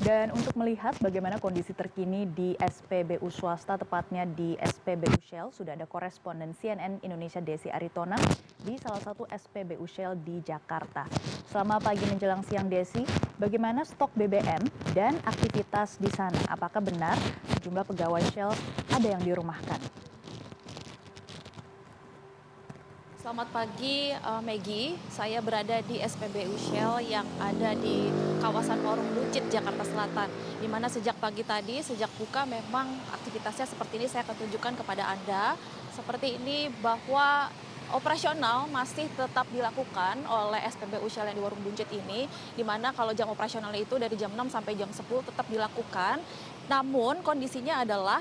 Dan untuk melihat bagaimana kondisi terkini di SPBU swasta, tepatnya di SPBU Shell, sudah ada koresponden CNN Indonesia Desi Aritonang di salah satu SPBU Shell di Jakarta. Selamat pagi menjelang siang Desi, bagaimana stok BBM dan aktivitas di sana? Apakah benar sejumlah pegawai Shell ada yang dirumahkan? Selamat pagi, Maggie. Saya berada di SPBU Shell yang ada di kawasan Warung Buncit, Jakarta Selatan. Di mana sejak pagi tadi, sejak buka memang aktivitasnya seperti ini saya akan tunjukkan kepada Anda. Seperti ini bahwa operasional masih tetap dilakukan oleh SPBU Shell yang di Warung Buncit ini. Di mana kalau jam operasional itu dari jam 6 sampai jam 10 tetap dilakukan. Namun kondisinya adalah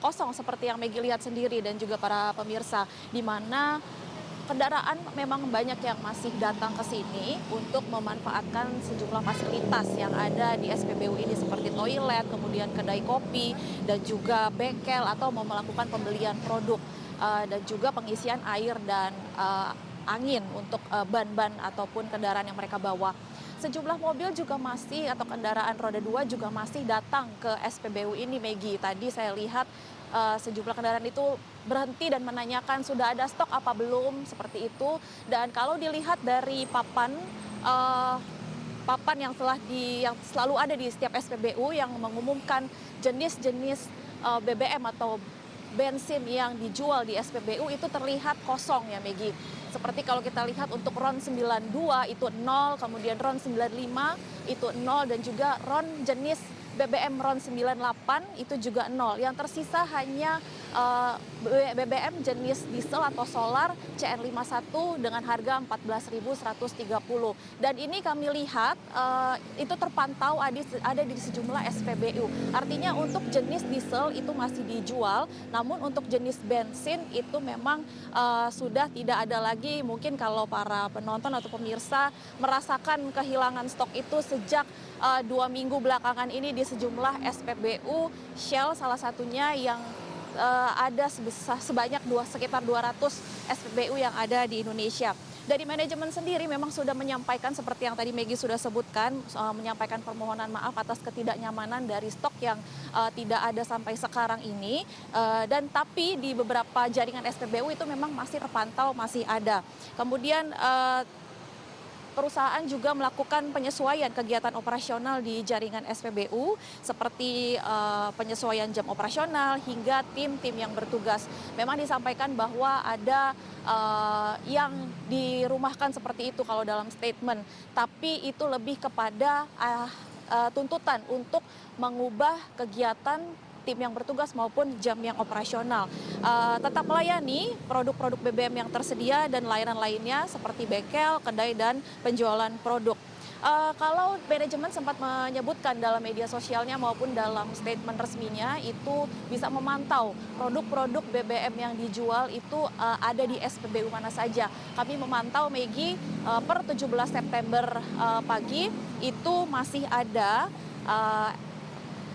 kosong seperti yang Maggie lihat sendiri dan juga para pemirsa, di mana kendaraan memang banyak yang masih datang ke sini untuk memanfaatkan sejumlah fasilitas yang ada di SPBU ini seperti toilet, kemudian kedai kopi, dan juga bengkel atau mau melakukan pembelian produk dan juga pengisian air dan angin untuk ban-ban ataupun kendaraan yang mereka bawa. Sejumlah mobil juga masih atau kendaraan roda 2 juga masih datang ke SPBU ini, Maggie. Tadi saya lihat sejumlah kendaraan itu berhenti dan menanyakan sudah ada stok apa belum, seperti itu. Dan kalau dilihat dari eh, papan yang selalu ada di setiap SPBU yang mengumumkan jenis-jenis BBM atau bensin yang dijual di SPBU itu terlihat kosong ya, Maggie. Seperti kalau kita lihat untuk RON 92 itu 0, kemudian RON 95 itu 0, dan juga RON jenis BBM RON 98 itu juga 0. Yang tersisa hanya BBM jenis diesel atau solar CN51 dengan harga 14.130. Dan ini kami lihat itu terpantau ada di sejumlah SPBU. Artinya untuk jenis diesel itu masih dijual, namun untuk jenis bensin itu memang sudah tidak ada lagi. Mungkin kalau para penonton atau pemirsa merasakan kehilangan stok itu sejak 2 minggu belakangan ini di sejumlah SPBU Shell, salah satunya yang ada sebanyak sekitar 200 SPBU yang ada di Indonesia. Dari manajemen sendiri memang sudah menyampaikan seperti yang tadi Maggie sudah sebutkan, menyampaikan permohonan maaf atas ketidaknyamanan dari stok yang tidak ada sampai sekarang ini. Dan tapi di beberapa jaringan SPBU itu memang masih terpantau, masih ada. Kemudian perusahaan juga melakukan penyesuaian kegiatan operasional di jaringan SPBU seperti penyesuaian jam operasional hingga tim-tim yang bertugas. Memang disampaikan bahwa ada yang dirumahkan seperti itu kalau dalam statement, tapi itu lebih kepada tuntutan untuk mengubah kegiatan tim yang bertugas maupun jam yang operasional. Tetap melayani produk-produk BBM yang tersedia dan layanan lainnya seperti bengkel, kedai, dan penjualan produk. Kalau manajemen sempat menyebutkan dalam media sosialnya maupun dalam statement resminya itu bisa memantau produk-produk BBM yang dijual itu ada di SPBU mana saja. Kami memantau, Maggie, per 17 September pagi itu masih ada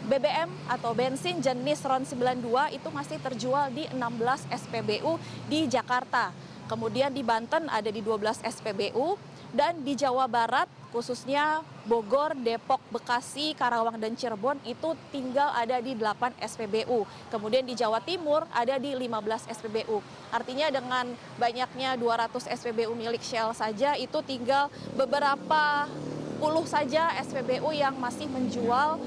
BBM atau bensin jenis RON 92 itu masih terjual di 16 SPBU di Jakarta. Kemudian di Banten ada di 12 SPBU, dan di Jawa Barat khususnya Bogor, Depok, Bekasi, Karawang, dan Cirebon itu tinggal ada di 8 SPBU. Kemudian di Jawa Timur ada di 15 SPBU. Artinya dengan banyaknya 200 SPBU milik Shell saja itu tinggal beberapa puluh saja SPBU yang masih menjual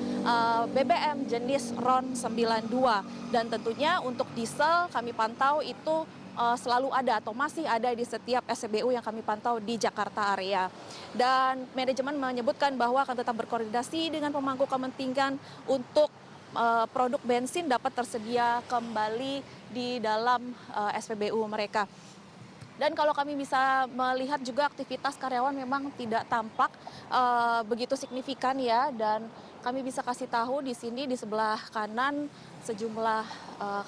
BBM jenis RON 92. Dan tentunya untuk diesel kami pantau itu selalu ada atau masih ada di setiap SPBU yang kami pantau di Jakarta area. Dan manajemen menyebutkan bahwa akan tetap berkoordinasi dengan pemangku kepentingan untuk produk bensin dapat tersedia kembali di dalam SPBU mereka. Dan kalau kami bisa melihat juga aktivitas karyawan memang tidak tampak begitu signifikan ya. Dan kami bisa kasih tahu di sini di sebelah kanan sejumlah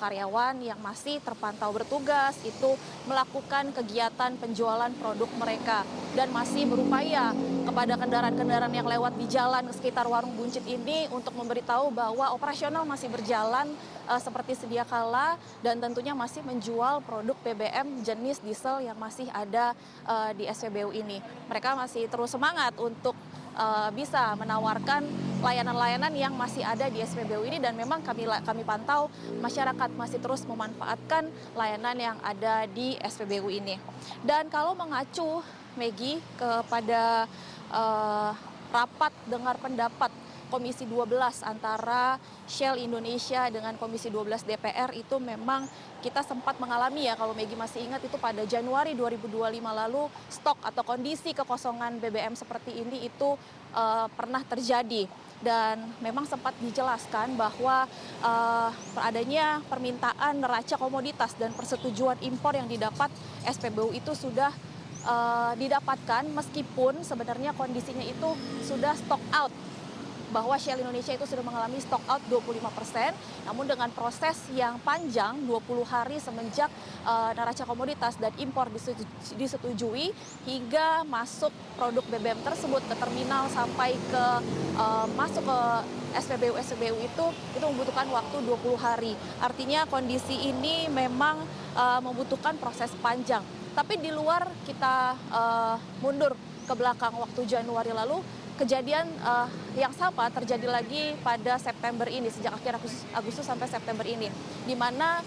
karyawan yang masih terpantau bertugas itu melakukan kegiatan penjualan produk mereka dan masih berupaya kepada kendaraan-kendaraan yang lewat di jalan sekitar Warung Buncit ini untuk memberitahu bahwa operasional masih berjalan seperti sedia kala dan tentunya masih menjual produk BBM jenis diesel yang masih ada di SPBU ini. Mereka masih terus semangat untuk bisa menawarkan layanan-layanan yang masih ada di SPBU ini, dan memang kami pantau masyarakat masih terus memanfaatkan layanan yang ada di SPBU ini. Dan kalau mengacu, Maggie, kepada rapat dengar pendapat Komisi 12 antara Shell Indonesia dengan Komisi 12 DPR, itu memang kita sempat mengalami, ya kalau Maggie masih ingat, itu pada Januari 2025 lalu stok atau kondisi kekosongan BBM seperti ini itu pernah terjadi. Dan memang sempat dijelaskan bahwa adanya permintaan neraca komoditas dan persetujuan impor yang didapat SPBU itu sudah didapatkan, meskipun sebenarnya kondisinya itu sudah stock out, bahwa Shell Indonesia itu sudah mengalami stock out 25%, namun dengan proses yang panjang 20 hari semenjak neraca komoditas dan impor disetujui hingga masuk produk BBM tersebut ke terminal sampai ke masuk ke SPBU itu membutuhkan waktu 20 hari. Artinya kondisi ini memang membutuhkan proses panjang. Tapi di luar kita mundur ke belakang waktu Januari lalu, kejadian yang sama terjadi lagi pada September ini, sejak akhir Agustus sampai September ini, di mana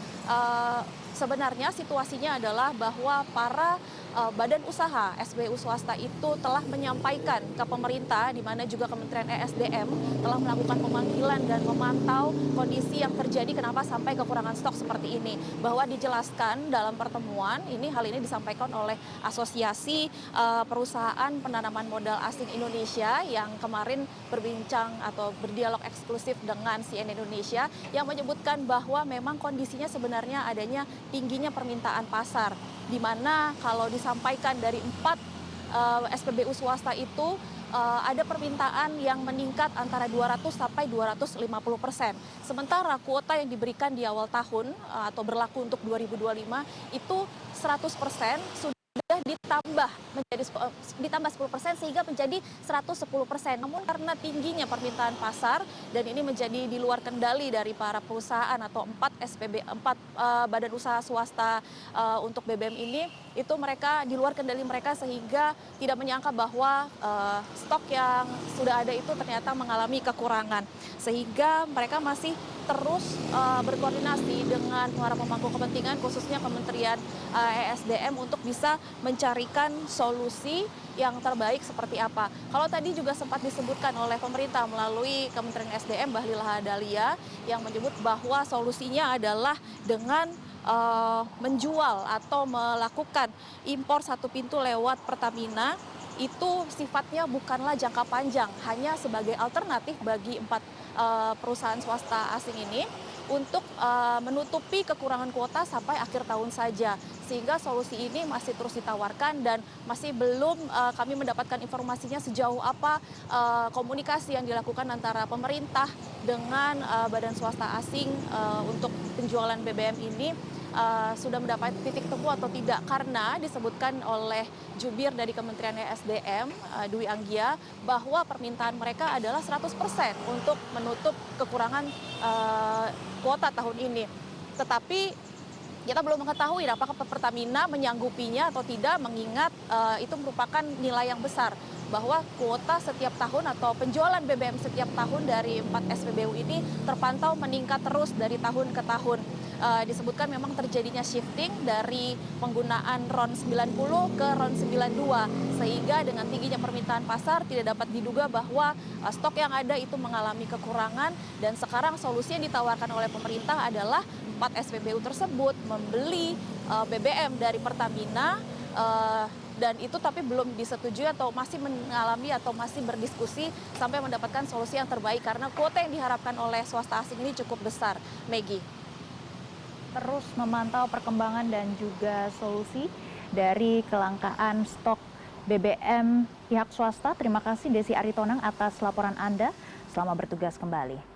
sebenarnya situasinya adalah bahwa para badan usaha SBU swasta itu telah menyampaikan ke pemerintah, di mana juga Kementerian ESDM telah melakukan pemanggilan dan memantau kondisi yang terjadi kenapa sampai kekurangan stok seperti ini. Bahwa dijelaskan dalam pertemuan ini, hal ini disampaikan oleh Asosiasi Perusahaan Penanaman Modal Asing Indonesia yang kemarin berbincang atau berdialog eksklusif dengan CNN Indonesia, yang menyebutkan bahwa memang kondisinya sebenarnya adanya tingginya permintaan pasar, di mana kalau disampaikan dari 4 SPBU swasta itu ada permintaan yang meningkat antara 200 sampai 250%. Sementara kuota yang diberikan di awal tahun atau berlaku untuk 2025 itu 100% sudah ditambah 10% sehingga menjadi 110%. Namun karena tingginya permintaan pasar dan ini menjadi di luar kendali dari para perusahaan atau 4 badan usaha swasta untuk BBM ini, itu mereka di luar kendali mereka, sehingga tidak menyangka bahwa stok yang sudah ada itu ternyata mengalami kekurangan, sehingga mereka masih terus berkoordinasi dengan para pemangku kepentingan, khususnya Kementerian ESDM, untuk bisa mencarikan solusi yang terbaik seperti apa. Kalau tadi juga sempat disebutkan oleh pemerintah melalui Kementerian ESDM, Bahlil Lahadalia, yang menyebut bahwa solusinya adalah dengan menjual atau melakukan impor satu pintu lewat Pertamina. Itu sifatnya bukanlah jangka panjang, hanya sebagai alternatif bagi 4 perusahaan swasta asing ini untuk menutupi kekurangan kuota sampai akhir tahun saja. Sehingga solusi ini masih terus ditawarkan dan masih belum kami mendapatkan informasinya sejauh apa komunikasi yang dilakukan antara pemerintah dengan badan swasta asing untuk penjualan BBM ini sudah mendapat titik temu atau tidak, karena disebutkan oleh jubir dari Kementerian ESDM, Dwi Anggia, bahwa permintaan mereka adalah 100% untuk menutup kekurangan kuota tahun ini. Tetapi kita belum mengetahui apakah Pertamina menyanggupinya atau tidak, mengingat itu merupakan nilai yang besar, bahwa kuota setiap tahun atau penjualan BBM setiap tahun dari 4 SPBU ini terpantau meningkat terus dari tahun ke tahun. Disebutkan memang terjadinya shifting dari penggunaan RON 90 ke RON 92, sehingga dengan tingginya permintaan pasar tidak dapat diduga bahwa stok yang ada itu mengalami kekurangan, dan sekarang solusi yang ditawarkan oleh pemerintah adalah 4 SPBU tersebut membeli BBM dari Pertamina, dan itu tapi belum disetujui atau masih mengalami atau masih berdiskusi sampai mendapatkan solusi yang terbaik, karena kuota yang diharapkan oleh swasta asing ini cukup besar. Maggie. Terus memantau perkembangan dan juga solusi dari kelangkaan stok BBM pihak swasta. Terima kasih Desi Aritonang atas laporan Anda. Selamat bertugas kembali.